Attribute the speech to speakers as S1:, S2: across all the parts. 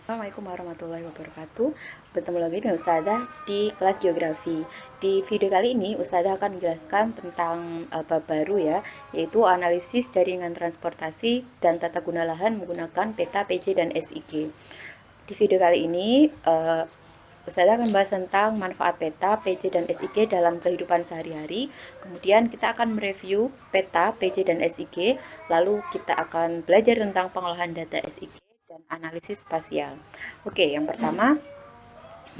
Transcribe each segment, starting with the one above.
S1: Assalamualaikum warahmatullahi wabarakatuh. Bertemu lagi dengan Ustazah di kelas geografi. Di video kali ini Ustazah akan menjelaskan tentang bab baru ya, yaitu analisis jaringan transportasi dan tata guna lahan menggunakan peta, PJ, dan SIG. Di video kali ini Ustazah akan membahas tentang manfaat peta, PJ, dan SIG dalam kehidupan sehari-hari. Kemudian kita akan mereview peta, PJ, dan SIG. Lalu kita akan belajar tentang pengolahan data SIG dan analisis spasial. Oke, yang pertama,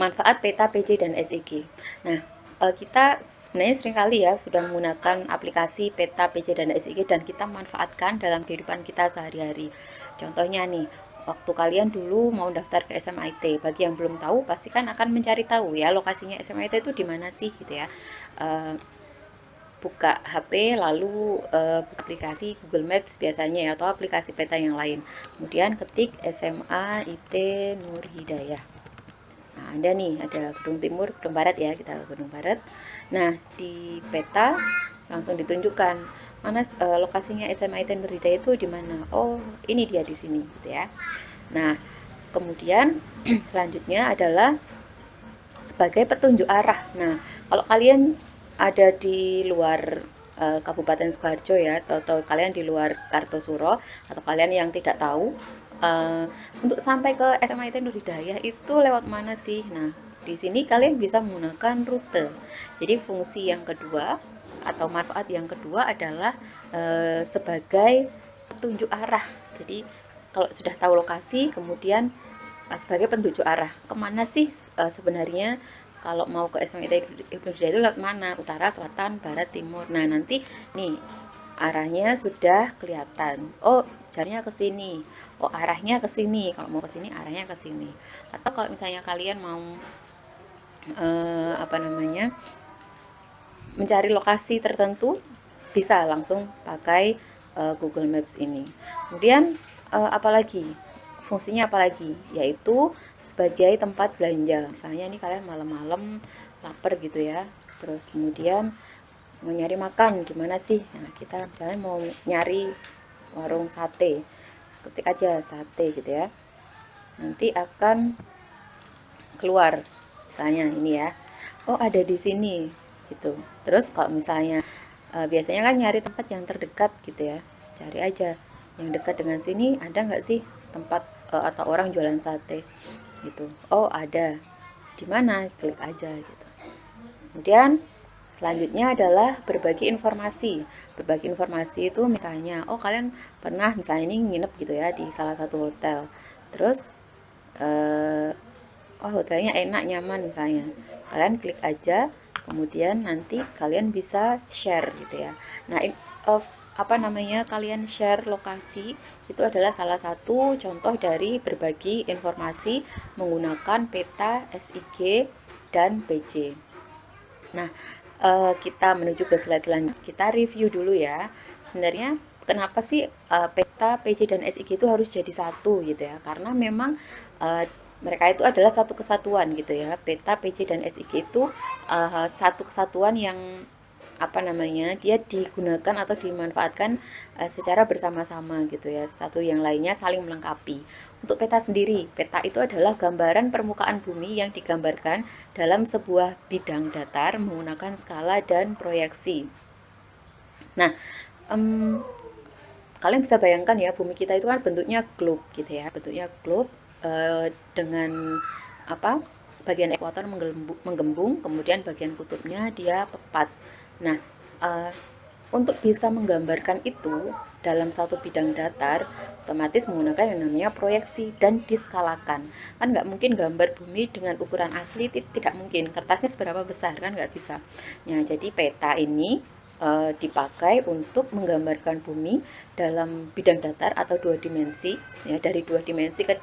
S1: manfaat peta, PJ, dan SIG. Nah, kita sebenarnya seringkali ya sudah menggunakan aplikasi peta, PJ, dan SIG dan kita manfaatkan dalam kehidupan kita sehari-hari. Contohnya nih, waktu kalian dulu mau daftar ke SMIT, bagi yang belum tahu pasti kan akan mencari tahu ya lokasinya SMIT itu di mana sih gitu ya. Buka HP lalu buka aplikasi Google Maps biasanya ya, atau aplikasi peta yang lain. Kemudian ketik SMA IT Nur Hidayah. Nah, ada nih, ada Gedung Timur, Gedung Barat ya, kita ke Gedung Barat. Nah, di peta langsung ditunjukkan mana lokasinya SMA IT Nur Hidayah itu di mana. Oh, ini dia di sini gitu ya. Nah, kemudian selanjutnya adalah sebagai petunjuk arah. Nah, kalau kalian ada di luar Kabupaten Sukoharjo ya, atau kalian di luar Kartosuro, atau kalian yang tidak tahu untuk sampai ke SMA IT Nur Hidayah itu lewat mana sih? Nah, di sini kalian bisa menggunakan rute. Jadi fungsi yang kedua atau manfaat yang kedua adalah sebagai petunjuk arah. Jadi kalau sudah tahu lokasi, kemudian sebagai penunjuk arah kemana sih sebenarnya kalau mau ke SMA Ibnu Hidayah itu lewat mana, utara, selatan, barat, timur. Nah, nanti nih arahnya sudah kelihatan. Oh, jalannya ke sini. Oh, arahnya ke sini. Kalau mau ke sini, arahnya ke sini. Atau kalau misalnya kalian mau apa namanya, mencari lokasi tertentu, bisa langsung pakai Google Maps ini. Kemudian apalagi fungsinya apalagi, yaitu sebagai tempat belanja. Misalnya ini kalian malam-malam lapar gitu ya, terus kemudian mau nyari makan gimana sih? Nah, kita misalnya mau nyari warung sate, ketik aja sate gitu ya, nanti akan keluar misalnya ini ya, oh ada di sini gitu. Terus kalau misalnya biasanya kan nyari tempat yang terdekat gitu ya, cari aja yang dekat dengan sini ada nggak sih tempat atau orang jualan sate gitu. Oh ada, di mana, klik aja gitu. Kemudian selanjutnya adalah berbagi informasi. Berbagi informasi itu misalnya, oh kalian pernah misalnya ini nginep gitu ya di salah satu hotel, terus oh hotelnya enak, nyaman misalnya, kalian klik aja, kemudian nanti kalian bisa share gitu ya. Nah, apa namanya, kalian share lokasi itu adalah salah satu contoh dari berbagi informasi menggunakan peta, SIG, dan PJ. Nah, kita menuju ke slide selanjutnya. Kita review dulu ya. Sebenarnya kenapa sih peta, PJ, dan SIG itu harus jadi satu gitu ya? Karena memang mereka itu adalah satu kesatuan gitu ya. Peta, PJ, dan SIG itu satu kesatuan yang apa namanya, dia digunakan atau dimanfaatkan secara bersama-sama gitu ya, satu yang lainnya saling melengkapi. Untuk peta sendiri, peta itu adalah gambaran permukaan bumi yang digambarkan dalam sebuah bidang datar menggunakan skala dan proyeksi. Nah, kalian bisa bayangkan ya, bumi kita itu kan bentuknya globe gitu ya, bentuknya globe dengan apa, bagian ekuator menggembung, kemudian bagian kutubnya dia pepat. Nah, untuk bisa menggambarkan itu dalam satu bidang datar, otomatis menggunakan yang namanya proyeksi dan diskalakan. Kan nggak mungkin gambar bumi dengan ukuran asli, tidak mungkin. Kertasnya seberapa besar kan nggak bisa. Nah, jadi peta ini dipakai untuk menggambarkan bumi dalam bidang datar atau dua dimensi, ya, dari dua dimensi ke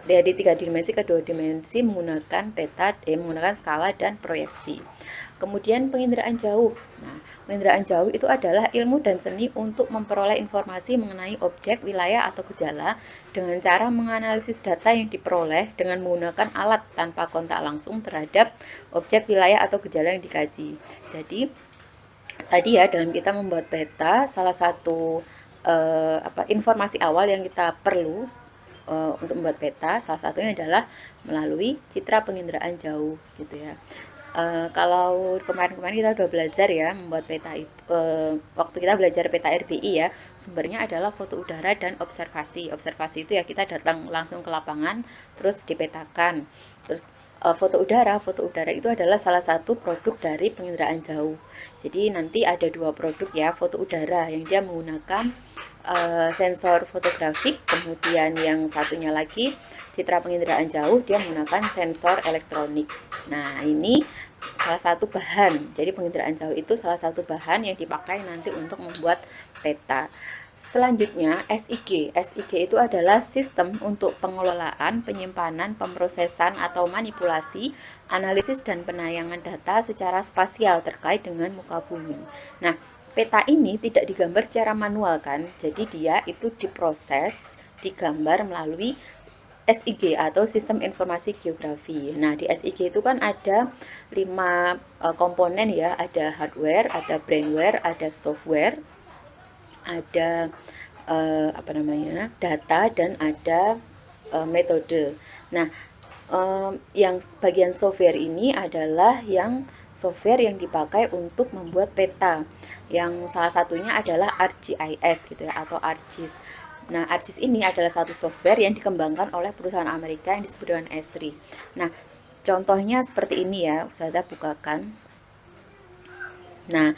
S1: dari tiga dimensi ke dua dimensi menggunakan peta, menggunakan skala dan proyeksi. Kemudian penginderaan jauh. Nah, penginderaan jauh itu adalah ilmu dan seni untuk memperoleh informasi mengenai objek, wilayah, atau gejala dengan cara menganalisis data yang diperoleh dengan menggunakan alat tanpa kontak langsung terhadap objek, wilayah, atau gejala yang dikaji. Jadi, tadi ya dalam kita membuat peta, salah satu informasi awal yang kita perlu untuk membuat peta, salah satunya adalah melalui citra penginderaan jauh gitu ya. Kalau kemarin-kemarin kita udah belajar ya membuat peta itu, waktu kita belajar peta RBI ya, sumbernya adalah foto udara dan observasi. Observasi itu ya kita datang langsung ke lapangan terus dipetakan. Terus foto udara itu adalah salah satu produk dari penginderaan jauh. Jadi nanti ada dua produk ya, foto udara yang dia menggunakan sensor fotografik, kemudian yang satunya lagi citra penginderaan jauh dia menggunakan sensor elektronik. Nah, ini salah satu bahan. Jadi penginderaan jauh itu salah satu bahan yang dipakai nanti untuk membuat peta. Selanjutnya SIG. SIG itu adalah sistem untuk pengelolaan, penyimpanan, pemrosesan atau manipulasi, analisis dan penayangan data secara spasial terkait dengan muka bumi. Nah, peta ini tidak digambar secara manual kan, jadi dia itu diproses, digambar melalui SIG atau Sistem Informasi Geografi. Nah, di SIG itu kan ada 5 komponen ya, ada hardware, ada brainware, ada software, ada data dan ada metode. Nah, yang bagian software ini adalah software yang dipakai untuk membuat peta. Yang salah satunya adalah ArcGIS gitu ya, atau ArcGIS. Nah, ArcGIS ini adalah satu software yang dikembangkan oleh perusahaan Amerika yang disebut dengan Esri. Nah, contohnya seperti ini ya, Ustazah bukakan. Nah,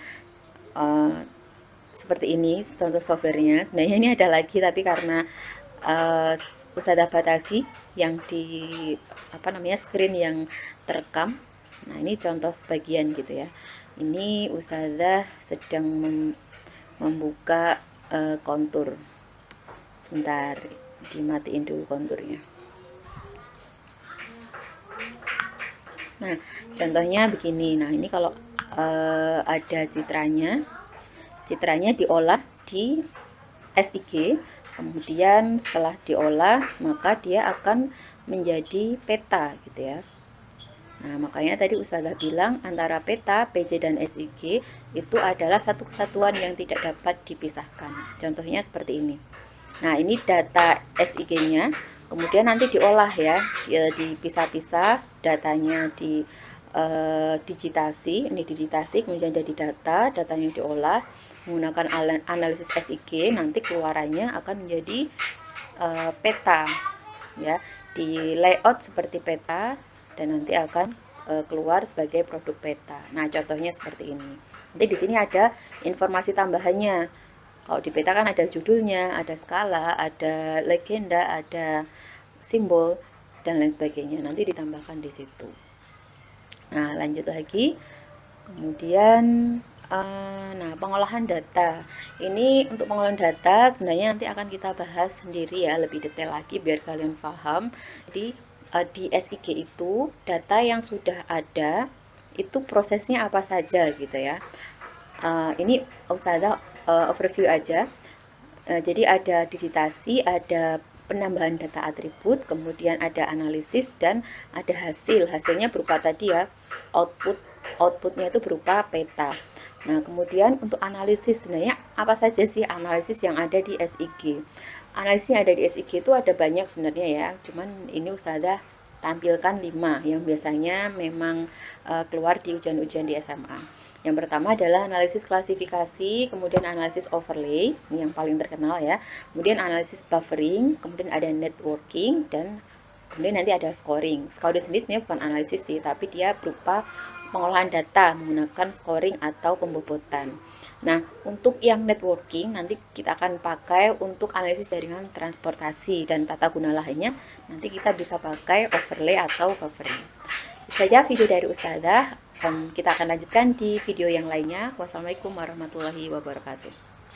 S1: seperti ini contoh softwarenya. Sebenarnya ini ada lagi tapi karena Ustazah batasi yang di screen yang terekam. Nah, ini contoh sebagian gitu ya. Ini Ustazah sedang membuka kontur. Sebentar, dimatiin dulu konturnya. Nah, contohnya begini. Nah, ini kalau ada citranya diolah di SIG, kemudian setelah diolah maka dia akan menjadi peta gitu ya. Nah, makanya tadi Ustazah bilang antara peta, PJ, dan SIG itu adalah satu kesatuan yang tidak dapat dipisahkan. Contohnya seperti ini. Nah, ini data SIG-nya, kemudian nanti diolah ya, dipisah-pisah, datanya di digitasi, kemudian jadi datanya diolah menggunakan analisis SIG, nanti keluarannya akan menjadi peta ya, di layout seperti peta dan nanti akan keluar sebagai produk peta. Nah, contohnya seperti ini. Nanti di sini ada informasi tambahannya. Kalau di peta kan ada judulnya, ada skala, ada legenda, ada simbol, dan lain sebagainya. Nanti ditambahkan di situ. Nah, lanjut lagi. Kemudian, nah, pengolahan data. Ini untuk pengolahan data sebenarnya nanti akan kita bahas sendiri ya, lebih detail lagi biar kalian paham. Jadi, di SIG itu, data yang sudah ada, itu prosesnya apa saja gitu ya. Ini Ustazah overview aja. Jadi ada digitasi, ada penambahan data atribut, kemudian ada analisis dan ada hasil. Hasilnya berupa tadi ya, outputnya itu berupa peta. Nah, kemudian untuk analisis, sebenarnya apa saja sih analisis yang ada di SIG? Analisis yang ada di SIG itu ada banyak sebenarnya ya, cuman ini Ustazah tampilkan 5 yang biasanya memang keluar di ujian-ujian di SMA. Yang pertama adalah analisis klasifikasi, kemudian analisis overlay, ini yang paling terkenal ya. Kemudian analisis buffering, kemudian ada networking, dan kemudian nanti ada scoring. Scoring sendiri sebenarnya bukan analisis sih, tapi dia berupa pengolahan data menggunakan scoring atau pembobotan. Nah, untuk yang networking nanti kita akan pakai untuk analisis jaringan transportasi dan tata guna lainnya. Nanti kita bisa pakai overlay atau buffering. Itu saja video dari Ustazah. Kita akan lanjutkan di video yang lainnya. Wassalamualaikum warahmatullahi wabarakatuh.